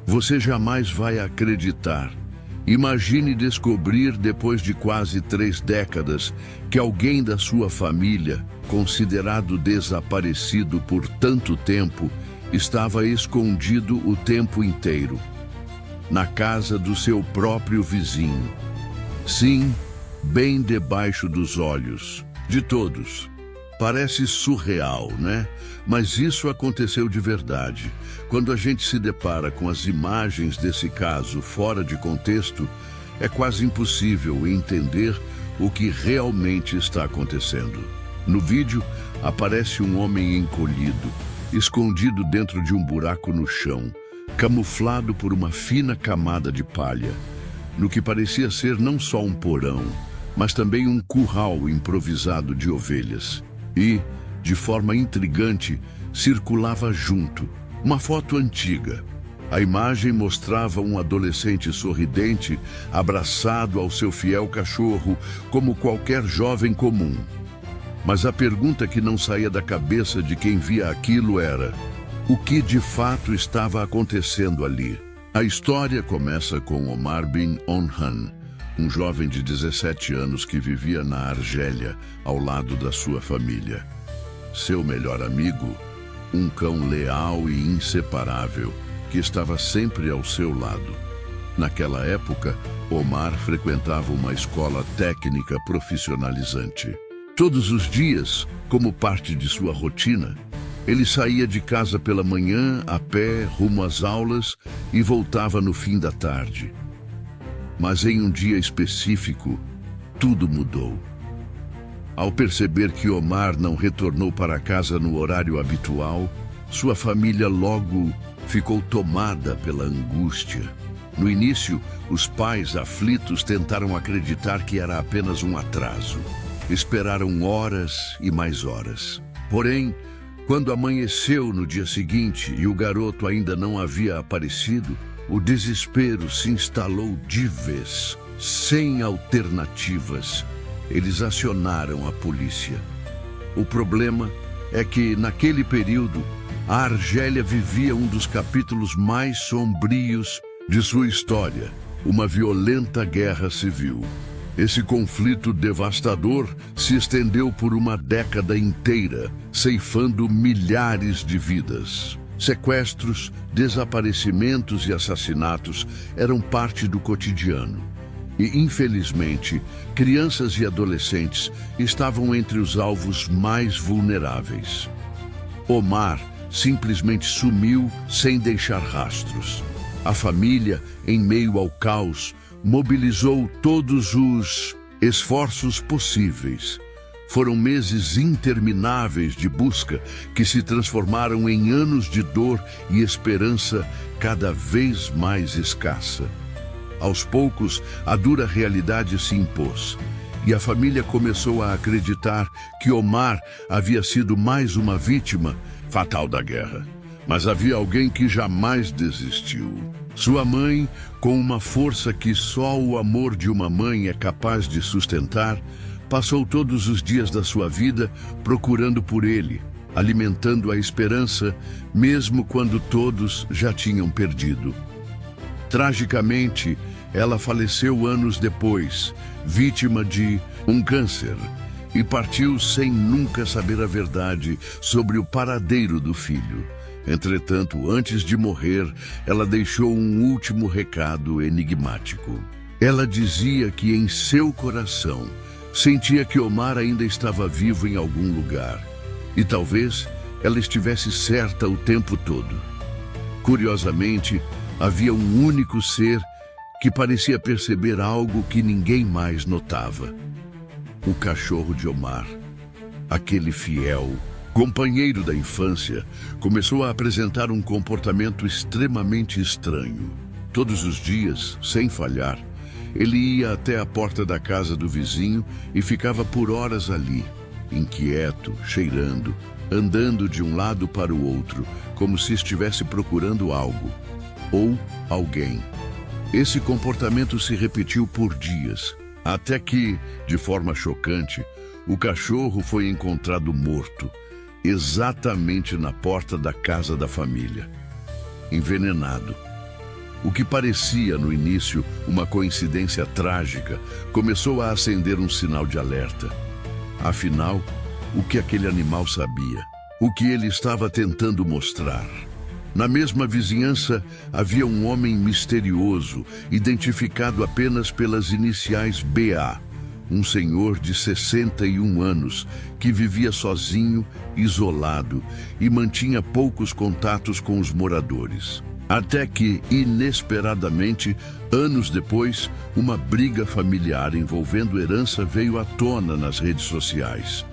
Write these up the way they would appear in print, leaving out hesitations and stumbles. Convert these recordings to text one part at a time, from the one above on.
Você jamais vai acreditar. Imagine descobrir, depois de quase 3 décadas, que alguém da sua família, considerado desaparecido por tanto tempo, estava escondido o tempo inteiro, na casa do seu próprio vizinho. Sim, bem debaixo dos olhos de todos. Parece surreal, né? Mas isso aconteceu de verdade. Quando a gente se depara com as imagens desse caso fora de contexto, é quase impossível entender o que realmente está acontecendo. No vídeo, aparece um homem encolhido, escondido dentro de um buraco no chão, camuflado por uma fina camada de palha, no que parecia ser não só um porão, mas também um curral improvisado de ovelhas. E, de forma intrigante, circulava junto uma foto antiga. A imagem mostrava um adolescente sorridente, abraçado ao seu fiel cachorro, como qualquer jovem comum. Mas a pergunta que não saía da cabeça de quem via aquilo era: o que de fato estava acontecendo ali? A história começa com Omar bin Onhan, um jovem de 17 anos que vivia na Argélia, ao lado da sua família. Seu melhor amigo, um cão leal e inseparável, que estava sempre ao seu lado. Naquela época, Omar frequentava uma escola técnica profissionalizante. Todos os dias, como parte de sua rotina, ele saía de casa pela manhã, a pé, rumo às aulas, e voltava no fim da tarde. Mas em um dia específico, tudo mudou. Ao perceber que Omar não retornou para casa no horário habitual, sua família logo ficou tomada pela angústia. No início, os pais aflitos tentaram acreditar que era apenas um atraso. Esperaram horas e mais horas. Porém, quando amanheceu no dia seguinte e o garoto ainda não havia aparecido, o desespero se instalou de vez. Sem alternativas, eles acionaram a polícia. O problema é que, naquele período, a Argélia vivia um dos capítulos mais sombrios de sua história, uma violenta guerra civil. Esse conflito devastador se estendeu por uma década inteira, ceifando milhares de vidas. Sequestros, desaparecimentos e assassinatos eram parte do cotidiano. E, infelizmente, crianças e adolescentes estavam entre os alvos mais vulneráveis. Omar simplesmente sumiu sem deixar rastros. A família, em meio ao caos, mobilizou todos os esforços possíveis. Foram meses intermináveis de busca que se transformaram em anos de dor e esperança cada vez mais escassa. Aos poucos, a dura realidade se impôs e a família começou a acreditar que Omar havia sido mais uma vítima fatal da guerra. Mas havia alguém que jamais desistiu. Sua mãe, com uma força que só o amor de uma mãe é capaz de sustentar, passou todos os dias da sua vida procurando por ele, alimentando a esperança, mesmo quando todos já tinham perdido. Tragicamente, ela faleceu anos depois, vítima de um câncer, e partiu sem nunca saber a verdade sobre o paradeiro do filho. Entretanto, antes de morrer, ela deixou um último recado enigmático. Ela dizia que em seu coração sentia que Omar ainda estava vivo em algum lugar. E talvez ela estivesse certa o tempo todo. Curiosamente, havia um único ser que parecia perceber algo que ninguém mais notava. O cachorro de Omar, aquele fiel companheiro da infância, começou a apresentar um comportamento extremamente estranho. Todos os dias, sem falhar, ele ia até a porta da casa do vizinho e ficava por horas ali, inquieto, cheirando, andando de um lado para o outro, como se estivesse procurando algo ou alguém. Esse comportamento se repetiu por dias, até que, de forma chocante, o cachorro foi encontrado morto, exatamente na porta da casa da família, envenenado. O que parecia, no início, uma coincidência trágica, começou a acender um sinal de alerta. Afinal, o que aquele animal sabia? O que ele estava tentando mostrar? Na mesma vizinhança, havia um homem misterioso, identificado apenas pelas iniciais BA, um senhor de 61 anos, que vivia sozinho, isolado, e mantinha poucos contatos com os moradores. Até que, inesperadamente, anos depois, uma briga familiar envolvendo herança veio à tona nas redes sociais.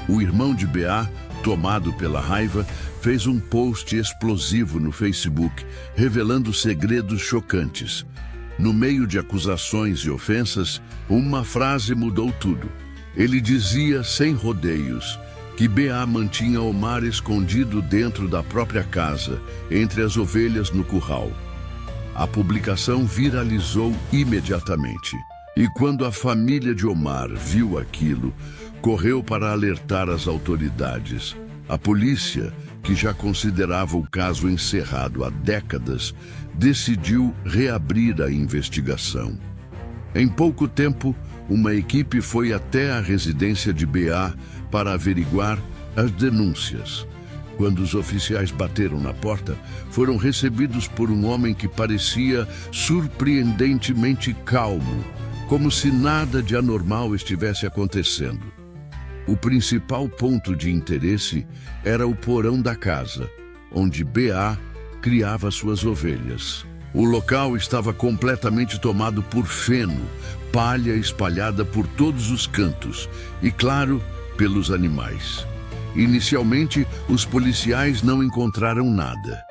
O irmão de BA, tomado pela raiva, fez um post explosivo no Facebook, revelando segredos chocantes. No meio de acusações e ofensas, uma frase mudou tudo. Ele dizia, sem rodeios, que BA mantinha Omar escondido dentro da própria casa, entre as ovelhas no curral. A publicação viralizou imediatamente. E quando a família de Omar viu aquilo, correu para alertar as autoridades. A polícia, que já considerava o caso encerrado há décadas, decidiu reabrir a investigação. Em pouco tempo, uma equipe foi até a residência de BA para averiguar as denúncias. Quando os oficiais bateram na porta, foram recebidos por um homem que parecia surpreendentemente calmo, como se nada de anormal estivesse acontecendo. O principal ponto de interesse era o porão da casa, onde BA criava suas ovelhas. O local estava completamente tomado por feno, palha espalhada por todos os cantos e, claro, pelos animais. Inicialmente, os policiais não encontraram nada.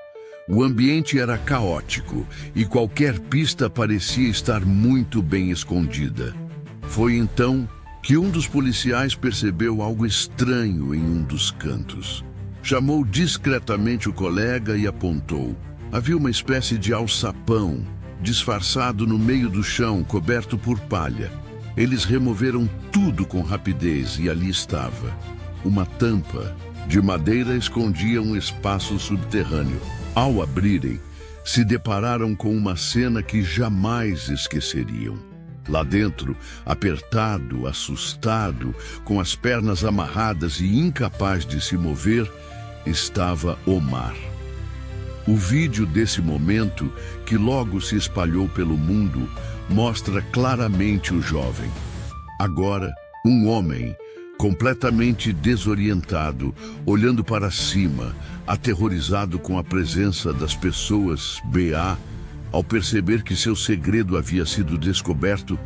O ambiente era caótico e qualquer pista parecia estar muito bem escondida. Foi então que um dos policiais percebeu algo estranho em um dos cantos. Chamou discretamente o colega e apontou. Havia uma espécie de alçapão, disfarçado no meio do chão, coberto por palha. Eles removeram tudo com rapidez e ali estava. Uma tampa de madeira escondia um espaço subterrâneo. Ao abrirem, se depararam com uma cena que jamais esqueceriam. Lá dentro, apertado, assustado, com as pernas amarradas e incapaz de se mover, estava Omar. O vídeo desse momento, que logo se espalhou pelo mundo, mostra claramente o jovem. Agora, um homem, completamente desorientado, olhando para cima, aterrorizado com a presença das pessoas BA, ao perceber que seu segredo havia sido descoberto,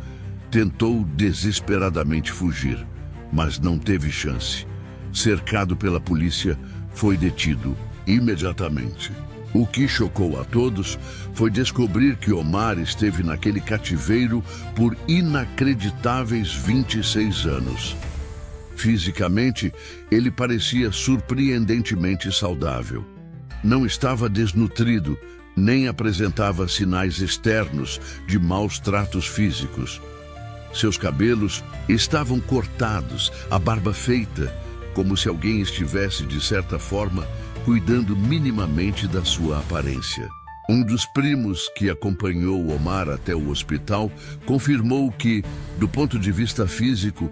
tentou desesperadamente fugir, mas não teve chance. Cercado pela polícia, foi detido imediatamente. O que chocou a todos foi descobrir que Omar esteve naquele cativeiro por inacreditáveis 26 anos. Fisicamente, ele parecia surpreendentemente saudável. Não estava desnutrido, nem apresentava sinais externos de maus tratos físicos. Seus cabelos estavam cortados, a barba feita, como se alguém estivesse, de certa forma, cuidando minimamente da sua aparência. Um dos primos que acompanhou Omar até o hospital confirmou que, do ponto de vista físico,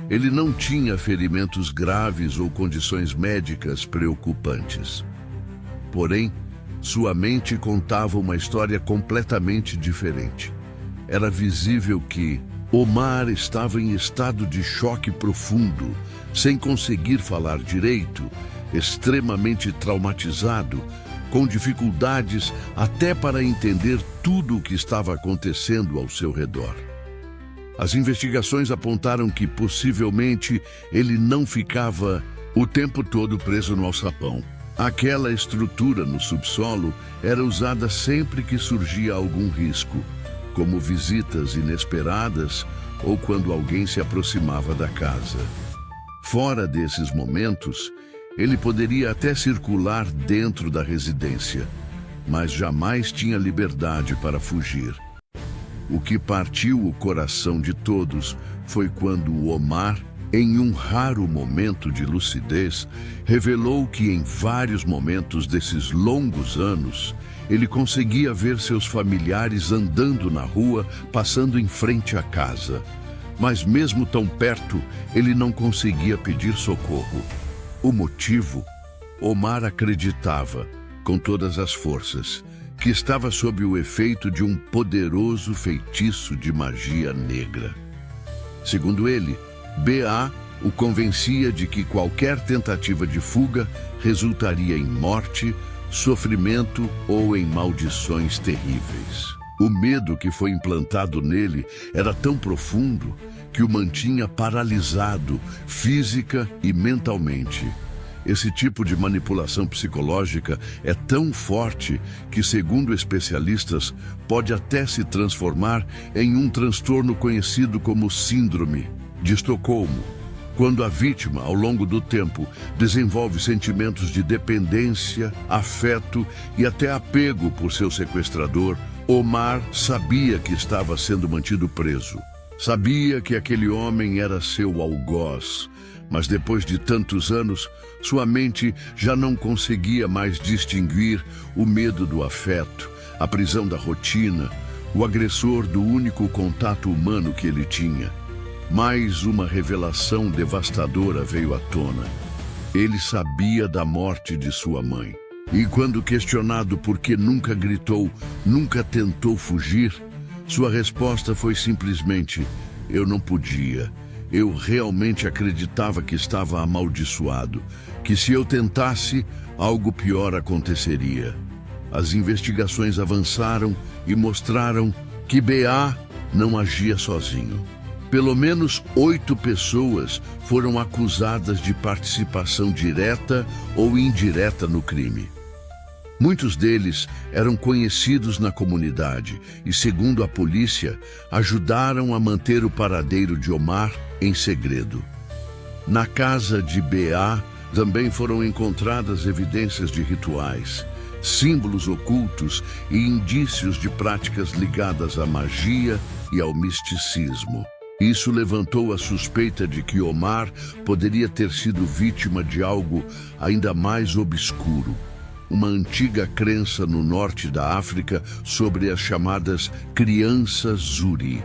ele não tinha ferimentos graves ou condições médicas preocupantes. Porém, sua mente contava uma história completamente diferente. Era visível que Omar estava em estado de choque profundo, sem conseguir falar direito, extremamente traumatizado, com dificuldades até para entender tudo o que estava acontecendo ao seu redor. As investigações apontaram que, possivelmente, ele não ficava o tempo todo preso no alçapão. Aquela estrutura no subsolo era usada sempre que surgia algum risco, como visitas inesperadas ou quando alguém se aproximava da casa. Fora desses momentos, ele poderia até circular dentro da residência, mas jamais tinha liberdade para fugir. O que partiu o coração de todos foi quando Omar, em um raro momento de lucidez, revelou que em vários momentos desses longos anos, ele conseguia ver seus familiares andando na rua, passando em frente à casa. Mas mesmo tão perto, ele não conseguia pedir socorro. O motivo? Omar acreditava, com todas as forças, que estava sob o efeito de um poderoso feitiço de magia negra. Segundo ele, B.A. o convencia de que qualquer tentativa de fuga resultaria em morte, sofrimento ou em maldições terríveis. O medo que foi implantado nele era tão profundo que o mantinha paralisado física e mentalmente. Esse tipo de manipulação psicológica é tão forte que, segundo especialistas, pode até se transformar em um transtorno conhecido como Síndrome de Estocolmo, quando a vítima, ao longo do tempo, desenvolve sentimentos de dependência, afeto e até apego por seu sequestrador. Omar sabia que estava sendo mantido preso. Sabia que aquele homem era seu algoz, mas depois de tantos anos, sua mente já não conseguia mais distinguir o medo do afeto, a prisão da rotina, o agressor do único contato humano que ele tinha. Mais uma revelação devastadora veio à tona. Ele sabia da morte de sua mãe. E quando questionado por que nunca gritou, nunca tentou fugir, sua resposta foi simplesmente: eu não podia. Eu realmente acreditava que estava amaldiçoado, que se eu tentasse, algo pior aconteceria. As investigações avançaram e mostraram que B.A. não agia sozinho. Pelo menos 8 pessoas foram acusadas de participação direta ou indireta no crime. Muitos deles eram conhecidos na comunidade e, segundo a polícia, ajudaram a manter o paradeiro de Omar em segredo. Na casa de B.A. também foram encontradas evidências de rituais, símbolos ocultos e indícios de práticas ligadas à magia e ao misticismo. Isso levantou a suspeita de que Omar poderia ter sido vítima de algo ainda mais obscuro. Uma antiga crença no norte da África sobre as chamadas crianças Zuri.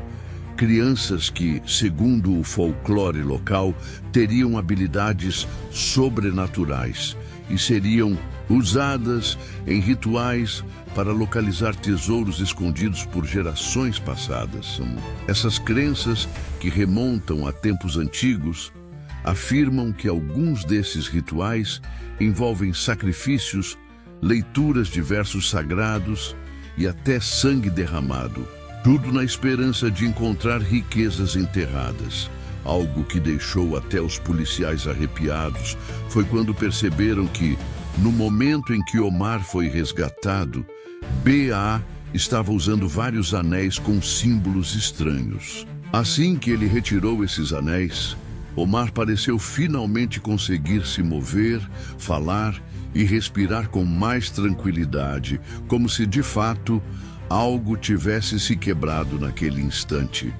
Crianças que, segundo o folclore local, teriam habilidades sobrenaturais e seriam usadas em rituais para localizar tesouros escondidos por gerações passadas. Essas crenças, que remontam a tempos antigos, afirmam que alguns desses rituais envolvem sacrifícios, leituras de versos sagrados e até sangue derramado, tudo na esperança de encontrar riquezas enterradas. Algo que deixou até os policiais arrepiados foi quando perceberam que, no momento em que Omar foi resgatado, B.A. estava usando vários anéis com símbolos estranhos. Assim que ele retirou esses anéis, Omar pareceu finalmente conseguir se mover, falar e respirar com mais tranquilidade, como se de fato algo tivesse se quebrado naquele instante.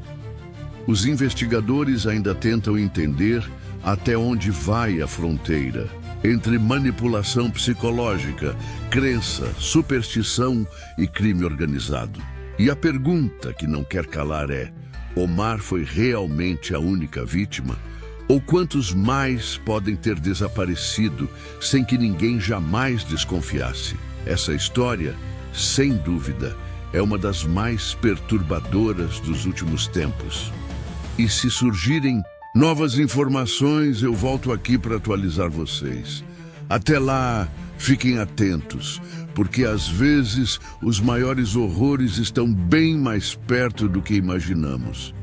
Os investigadores ainda tentam entender até onde vai a fronteira entre manipulação psicológica, crença, superstição e crime organizado. E a pergunta que não quer calar é: Omar foi realmente a única vítima? Ou quantos mais podem ter desaparecido sem que ninguém jamais desconfiasse? Essa história, sem dúvida, é uma das mais perturbadoras dos últimos tempos. E se surgirem novas informações, eu volto aqui para atualizar vocês. Até lá, fiquem atentos, porque às vezes os maiores horrores estão bem mais perto do que imaginamos.